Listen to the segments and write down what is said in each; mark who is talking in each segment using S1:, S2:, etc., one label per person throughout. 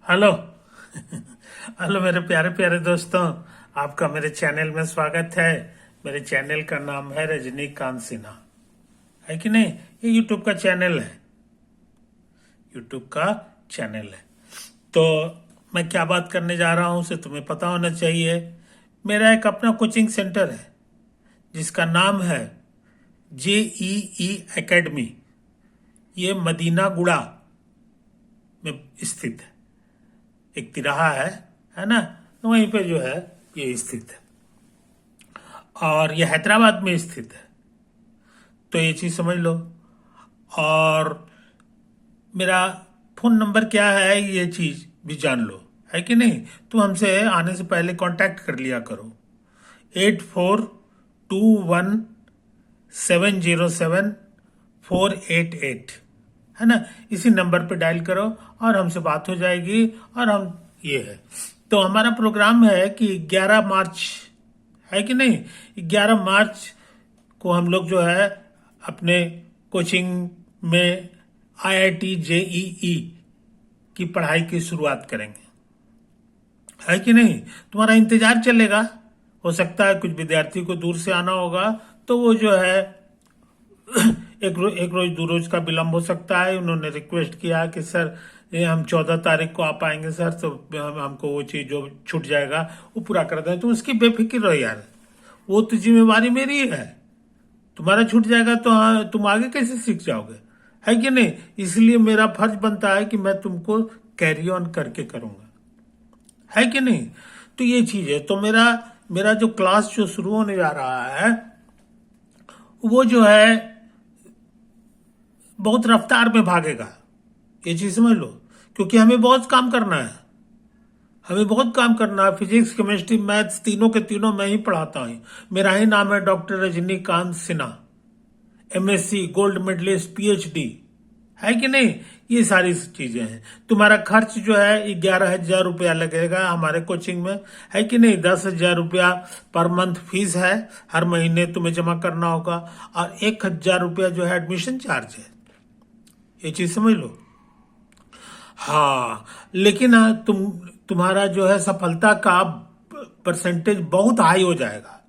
S1: Hello. Hello मेरे प्यारे प्यारे दोस्तों, आपका मेरे चैनल में स्वागत है। मेरे चैनल का नाम है रजनीकांत सिन्हा, है कि नहीं? ये यूट्यूब का चैनल है, यूट्यूब का चैनल है। तो मैं क्या बात करने जा रहा हूँ उसे तुम्हें पता होना चाहिए। मेरा एक अपना कोचिंग सेंटर है जिसका नाम है JEE एकेडमी। ये मदीना गुड़ा में स्थित है, एक तिराहा है ना? तो वहीं पे जो है ये स्थित है, और ये हैदराबाद में स्थित है। तो ये चीज समझ लो। और मेरा फोन नंबर क्या है ये चीज भी जान लो, है कि नहीं? तुम हमसे आने से पहले कांटेक्ट कर लिया करो। 8421707488, है ना? इसी नंबर पे डायल करो और हमसे बात हो जाएगी। और हम ये है, तो हमारा प्रोग्राम है कि 11 मार्च, है कि नहीं, 11 मार्च को हम लोग जो है अपने कोचिंग में IIT JEE की पढ़ाई की शुरुआत करेंगे, है कि नहीं? तुम्हारा इंतजार चलेगा। हो सकता है कुछ विद्यार्थी को दूर से आना होगा, तो वो जो है एक रोज 2 रोज का विलंब हो सकता है। उन्होंने रिक्वेस्ट किया कि सर ये हम 14 तारीख को आ पाएंगे सर, तो हमको वो चीज जो छूट जाएगा वो पूरा कर दें। तो उसकी बेफिक्र रहो यार, वो तो जिम्मेवारी मेरी है। तुम्हारा छूट जाएगा तो हाँ, तुम आगे कैसे सीख जाओगे, है कि नहीं? इसलिए मेरा फर्ज बनता है कि मैं तुमको कैरी ऑन करके करूंगा, है कि नहीं? तो ये चीज है। तो मेरा मेरा जो क्लास जो शुरू होने जा रहा है वो जो है बहुत रफ्तार में भागेगा, ये चीज समझ लो। क्योंकि हमें बहुत काम करना है, हमें बहुत काम करना है। फिजिक्स, केमिस्ट्री, मैथ्स तीनों के तीनों मैं ही पढ़ाता हूँ। मेरा ही नाम है doctor Rajnikant Sinha, MSc gold medallist, PhD, है कि नहीं? ये सारी चीजें हैं। तुम्हारा खर्च जो है 11,000 रुपया लगेगा हमारे कोचिंग में, है कि नहीं? 10,000 रुपया पर मंथ फीस है, हर महीने तुम्हें जमा करना होगा। और 1,000 रुपया जो है एडमिशन चार्ज है, ये चीज समझ लो। हाँ, लेकिन तुम्हारा जो है सफलता का परसेंटेज बहुत हाई हो जाएगा,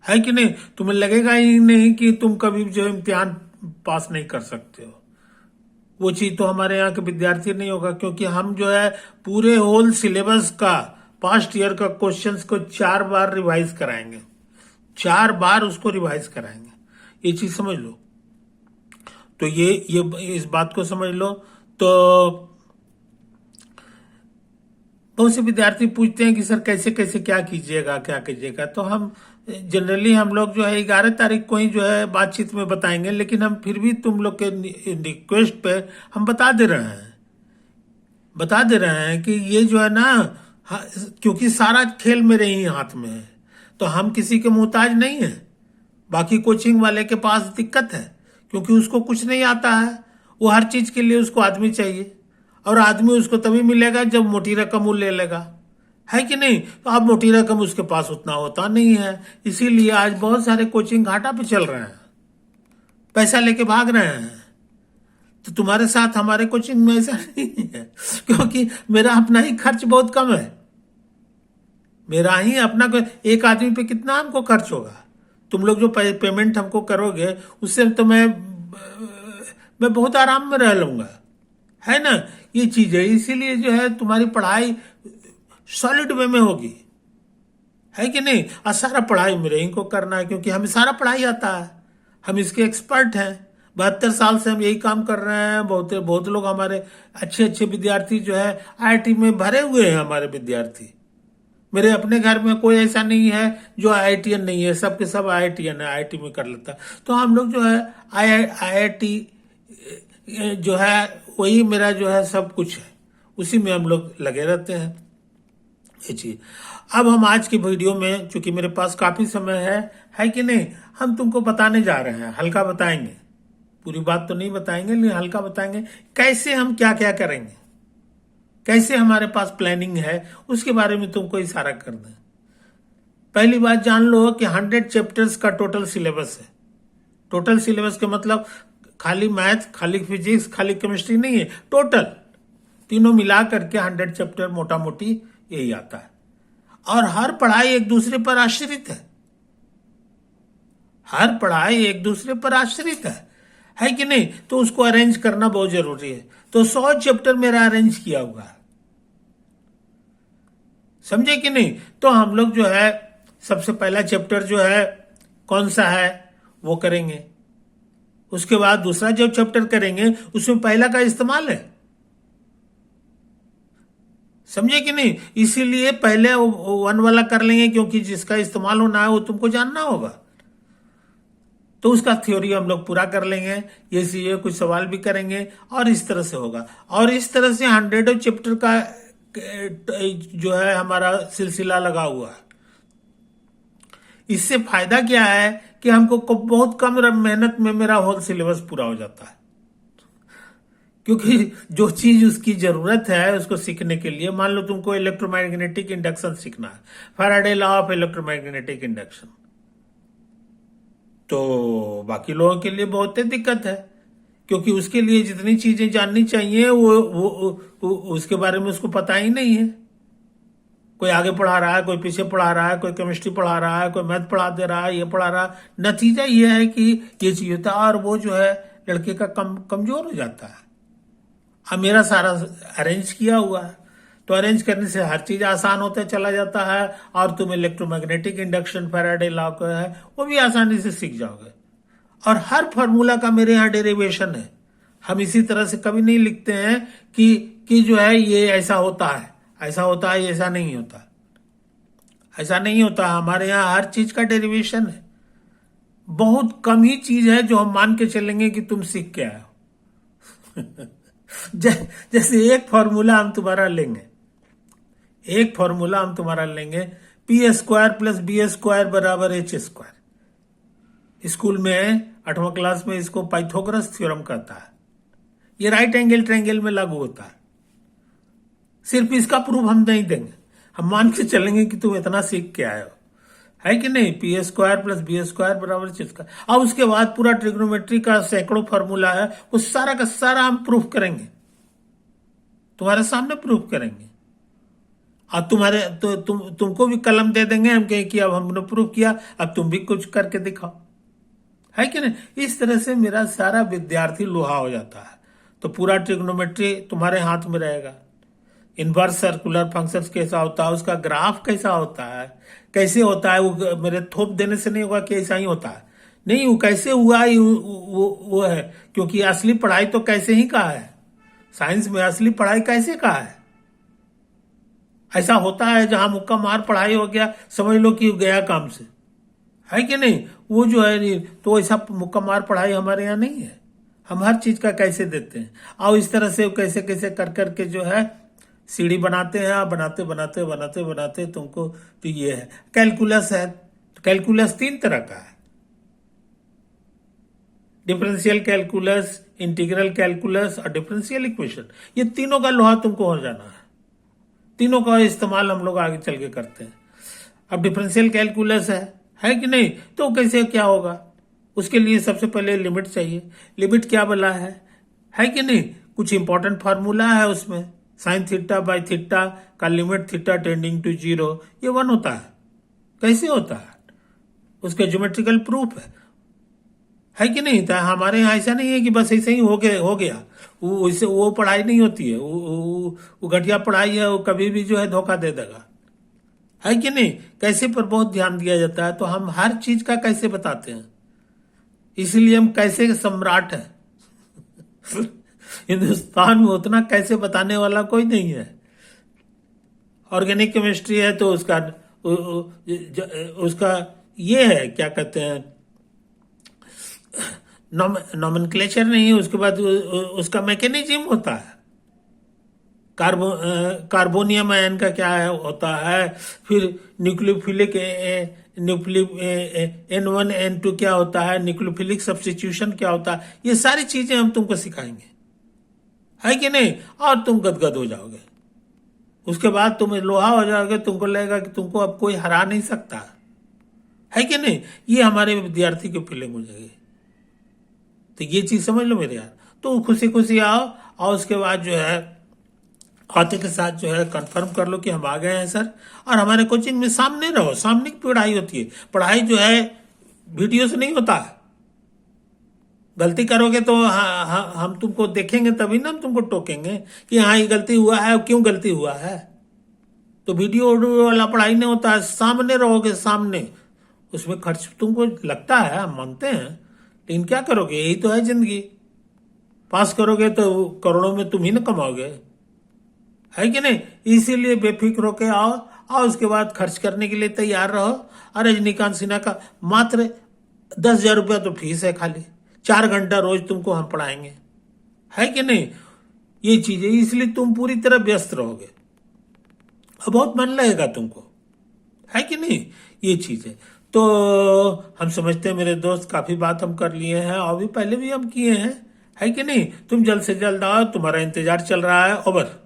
S1: है कि नहीं? तुम्हें लगेगा ही नहीं कि तुम कभी जो इम्तिहान पास नहीं कर सकते हो। वो चीज तो हमारे यहाँ के विद्यार्थी नहीं होगा, क्योंकि हम जो है पूरे होल सिलेबस का पास्ट ईयर का क्वेश्चंस को 4 बार रिवाइज कराएंगे, 4 बार उसको रिवाइज कराएंगे। ये चीज समझ लो। तो ये इस बात को समझ लो। तो बहुत से विद्यार्थी पूछते हैं कि सर कैसे कैसे क्या कीजिएगा, क्या कीजिएगा। तो हम जनरली हम लोग जो है 11 तारीख को ही जो है बातचीत में बताएंगे, लेकिन हम फिर भी तुम लोग के रिक्वेस्ट पे हम बता दे रहे हैं कि ये जो है ना, क्योंकि सारा खेल मेरे ही हाथ में है, तो हम किसी के मोहताज नहीं है। बाकी कोचिंग वाले के पास दिक्कत है, क्योंकि उसको कुछ नहीं आता है। वो हर चीज के लिए उसको आदमी चाहिए, और आदमी उसको तभी मिलेगा जब मोटी रकम वो ले लेगा, है कि नहीं? तो अब मोटी रकम उसके पास उतना होता नहीं है। इसीलिए आज बहुत सारे कोचिंग घाटा पे चल रहे हैं, पैसा लेके भाग रहे हैं। तो तुम्हारे साथ हमारे कोचिंग में ऐसा नहीं है, क्योंकि मेरा अपना ही खर्च बहुत कम है। मेरा ही अपना एक आदमी पे कितना हमको खर्च होगा? तुम लोग जो पेमेंट हमको करोगे उससे तो मैं बहुत आराम में रह लूंगा, है ना? ये चीज है। इसीलिए जो है तुम्हारी पढ़ाई सॉलिड वे में होगी, है कि नहीं? और सारा पढ़ाई मेरे ही को करना है, क्योंकि हमें सारा पढ़ाई आता है, हम इसके एक्सपर्ट हैं। 72 साल से हम यही काम कर रहे हैं। बहुत बहुत लोग हमारे अच्छे अच्छे विद्यार्थी जो है IIT में भरे हुए हैं। हमारे विद्यार्थी, मेरे अपने घर में कोई ऐसा नहीं है जो IITian नहीं है, सबके सब IITian है, IIT में कर लेता। तो हम लोग जो है IIT जो है वही मेरा जो है सब कुछ है, उसी में हम लोग लगे रहते हैं, ये चीज। अब हम आज की वीडियो में, चूंकि मेरे पास काफी समय है कि नहीं, हम तुमको बताने जा रहे हैं, हल्का बताएंगे। पूरी बात तो नहीं बताएंगे, लेकिन हल्का बताएंगे कैसे हम क्या क्या करेंगे, कैसे हमारे पास प्लानिंग है, उसके बारे में तुमको इशारा कर दें। पहली बात जान लो कि 100 चैप्टर्स का टोटल सिलेबस है। टोटल सिलेबस का मतलब खाली मैथ, खाली फिजिक्स, खाली केमिस्ट्री नहीं है, टोटल तीनों मिला करके 100 चैप्टर मोटा मोटी यही आता है। और हर पढ़ाई एक दूसरे पर आश्रित है, हर पढ़ाई एक दूसरे पर आश्रित है कि नहीं? तो उसको अरेंज करना बहुत जरूरी है। तो 100 चैप्टर मेरा अरेंज किया हुआ है, समझे कि नहीं? तो हम लोग जो है सबसे पहला चैप्टर जो है कौन सा है वो करेंगे, उसके बाद दूसरा जो चैप्टर करेंगे उसमें पहला का इस्तेमाल है, समझे कि नहीं? इसीलिए पहले 1 वाला कर लेंगे, क्योंकि जिसका इस्तेमाल होना है वो तुमको जानना होगा। तो उसका थ्योरी हम लोग पूरा कर लेंगे, ये कुछ सवाल भी करेंगे और इस तरह से होगा। और इस तरह से 100 चैप्टर का जो है हमारा सिलसिला लगा हुआ है। इससे फायदा क्या है कि हमको बहुत कम मेहनत में मेरा होल सिलेबस पूरा हो जाता है, क्योंकि जो चीज उसकी जरूरत है उसको सीखने के लिए, मान लो तुमको इलेक्ट्रोमैग्नेटिक इंडक्शन सीखना है, Faraday law of electromagnetic induction, तो बाकी लोगों के लिए बहुत ही दिक्कत है, क्योंकि उसके लिए जितनी चीजें जाननी चाहिए वो उसके बारे में उसको पता ही नहीं है। कोई आगे पढ़ा रहा है, कोई पीछे पढ़ा रहा है, कोई केमिस्ट्री पढ़ा रहा है, कोई मैथ पढ़ा दे रहा है, ये पढ़ा रहा है। नतीजा ये है कि ये चीज होता है और वो जो है लड़के का कमजोर हो जाता है। अब मेरा सारा अरेंज किया हुआ है, तो अरेंज करने से हर चीज आसान होता चला जाता है और तुम इलेक्ट्रोमैग्नेटिक इंडक्शन, फैराडे लॉ का है वो भी आसानी से सीख जाओगे। और हर फॉर्मूला का मेरे यहाँ डेरिवेशन है। हम इसी तरह से कभी नहीं लिखते हैं कि जो है ये ऐसा होता है, ऐसा होता है, ऐसा नहीं होता, ऐसा नहीं होता। हमारे यहाँ हर चीज का डेरिवेशन है। बहुत कम ही चीज है जो हम मान के चलेंगे कि तुम सीख के आए हो। जैसे एक फॉर्मूला हम तुम्हारा लेंगे, एक फॉर्मूला हम तुम्हारा लेंगे, p² + b² बराबर h²। स्कूल में 8वां क्लास में इसको पाइथागोरस थ्योरम कहता है। ये राइट एंगल ट्रायंगल में लागू होता है। सिर्फ इसका प्रूफ हम नहीं देंगे, हम मान के चलेंगे कि तुम इतना सीख के आए हो, है कि नहीं? p² + b² बराबर h²। अब उसके बाद पूरा ट्रिग्नोमेट्री का सैकड़ों फॉर्मूला है, वो सारा का सारा हम प्रूफ करेंगे, तुम्हारे सामने प्रूफ करेंगे। अब तुमको भी कलम दे देंगे हम, कहें कि अब हमने प्रूफ किया, अब तुम भी कुछ करके दिखाओ, है कि नहीं? इस तरह से मेरा सारा विद्यार्थी लोहा हो जाता है। तो पूरा ट्रिग्नोमेट्री तुम्हारे हाथ में रहेगा। इनवर्स सर्कुलर फंक्शंस कैसा होता है, उसका ग्राफ कैसा होता है, कैसे होता है, वो मेरे थोप देने से नहीं होगा कि ऐसा ही होता है, नहीं, वो कैसे हुआ वो है, क्योंकि असली पढ़ाई तो कैसे ही का है। साइंस में असली पढ़ाई कैसे का है? ऐसा होता है जहां मुक्का मार पढ़ाई हो गया, समझ लो कि गया काम से, है कि नहीं? वो जो है तो ऐसा मुक्का मार पढ़ाई हमारे यहाँ नहीं है। हम हर चीज का कैसे देते हैं, और इस तरह से कैसे कैसे कर करके जो है सीढ़ी बनाते हैं। बनाते बनाते बनाते बनाते तुमको तो ये है कैलकुलस है। कैलकुलस 3 तरह का है, डिफरेंशियल कैलकुलस, इंटीग्रल कैलकुलस और डिफरेंशियल इक्वेशन। ये तीनों का लोहा तुमको हो जाना है। तीनों का इस्तेमाल हम लोग आगे चल के करते हैं। अब डिफरेंशियल कैलकुलस है कि नहीं? तो कैसे क्या होगा, उसके लिए सबसे पहले लिमिट चाहिए। लिमिट क्या बोला है कि नहीं? कुछ इंपॉर्टेंट फार्मूला है उसमें, sin θ/θ का लिमिट θ टेंडिंग टू 0, ये 1 होता है। कैसे होता है? उसका ज्योमेट्रिकल प्रूफ है कि नहीं? तो हमारे यहाँ ऐसा नहीं है कि बस ऐसे ही हो गया। वो पढ़ाई नहीं होती है, वो घटिया पढ़ाई है, वो कभी भी जो है धोखा दे देगा, है कि नहीं? कैसे पर बहुत ध्यान दिया जाता है। तो हम हर चीज का कैसे बताते हैं, इसलिए हम कैसे सम्राट हैं। हिंदुस्तान में उतना कैसे बताने वाला कोई नहीं है। ऑर्गेनिक केमिस्ट्री है तो उसका ये है, क्या कहते हैं, नॉमेनक्लेचर नहीं है, उसके बाद उसका मैकेनिज्म होता है। कार्बोनियम आयन का क्या है होता है, फिर न्यूक्लियोफिलिक N1 N2 क्या होता है, न्यूक्लियोफिलिक सब्स्टिट्यूशन क्या होता है, ये सारी चीजें हम तुमको सिखाएंगे, है कि नहीं? और तुम गदगद हो जाओगे। उसके बाद तुम लोहा हो जाओगे, तुमको लगेगा कि तुमको अब कोई हरा नहीं सकता, है कि नहीं? ये हमारे विद्यार्थी की फीलिंग हो जाएगी। तो ये चीज समझ लो मेरे यार। तो खुशी खुशी आओ, और उसके बाद जो है आते के साथ जो है कंफर्म कर लो कि हम आ गए हैं सर, और हमारे कोचिंग में सामने रहो। सामने की पढ़ाई होती है, पढ़ाई जो है वीडियो से नहीं होता है। गलती करोगे तो हम तुमको देखेंगे, तभी ना हम तुमको टोकेंगे कि हाँ ये गलती हुआ है, क्यों गलती हुआ है। तो वीडियो ऑडियो वाला पढ़ाई नहीं होता है, सामने रहोगे सामने। उसमें खर्च तुमको लगता है, हम मानते हैं, लेकिन क्या करोगे, यही तो है जिंदगी। पास करोगे तो करोड़ों में तुम ही ना कमाओगे, है कि नहीं। इसीलिए बेफिक्र होके आओ, और उसके बाद खर्च करने के लिए तैयार रहो। और रजनीकांत सिन्हा का मात्र 10,000 रुपया तो फीस है, खाली 4 घंटा रोज तुमको हम पढ़ाएंगे, है कि नहीं। ये चीजें इसलिए तुम पूरी तरह व्यस्त रहोगे और बहुत मन लगेगा तुमको, है कि नहीं। ये चीज है। तो हम समझते हैं मेरे दोस्त, काफी बात हम कर लिए हैं, और भी पहले भी हम किए हैं, है कि नहीं। तुम जल्द से जल्द आओ, तुम्हारा इंतजार चल रहा है। ओवर।